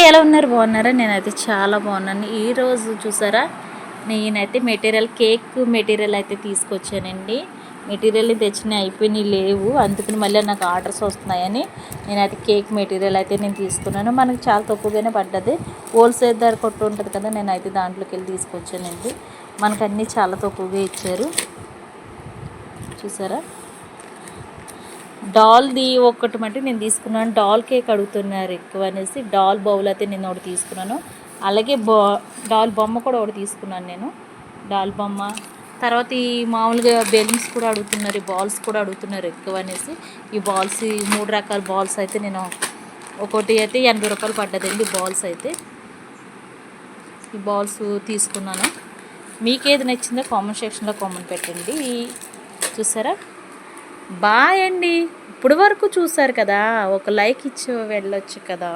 ఎలా ఉన్నారు? బాగున్నారా? నేనైతే చాలా బాగున్నాను. ఈరోజు చూసారా, నేనైతే కేక్ మెటీరియల్ అయితే తీసుకొచ్చానండి. మెటీరియల్ తెచ్చినవి అయిపోయినాయి లేవు, అందుకని మళ్ళీ నాకు ఆర్డర్స్ వస్తున్నాయని నేనైతే కేక్ మెటీరియల్ అయితే నేను తీసుకున్నాను. మనకి చాలా తక్కువగానే పడ్డది. హోల్సేల్ ధర కొట్టు ఉంటుంది కదా, నేనైతే దాంట్లోకి వెళ్ళి తీసుకొచ్చానండి. మనకు అన్నీ చాలా తక్కువగా ఇచ్చారు. చూసారా, డాల్ది ఒక్కటి మట్టి నేను తీసుకున్నాను. డాల్ కేక్ అడుగుతున్నారు ఎక్కువ అనేసి డాల్ బౌల్ అయితే నేను ఒకటి తీసుకున్నాను. అలాగే డాల్ బొమ్మ కూడా ఒకటి తీసుకున్నాను నేను. డాల్ బొమ్మ తర్వాత ఈ మామూలుగా బెలూన్స్ కూడా అడుగుతున్నారు, ఈ బాల్స్ కూడా అడుగుతున్నారు ఎక్కువ అనేసి ఈ బాల్స్, ఈ 3 రకాల బాల్స్ అయితే నేను ఒకటి అయితే 80 రూపాయలు పడ్డదండి. బాల్స్ అయితే ఈ బాల్స్ తీసుకున్నాను. మీకేది నచ్చిందో కామెంట్ సెక్షన్లో కామెంట్ పెట్టండి. చూసారా, బాయ్ అండి. ఇప్పుడు వరకు చూసారు కదా, ఒక లైక్ ఇచ్చి వెళ్ళొచ్చు కదా.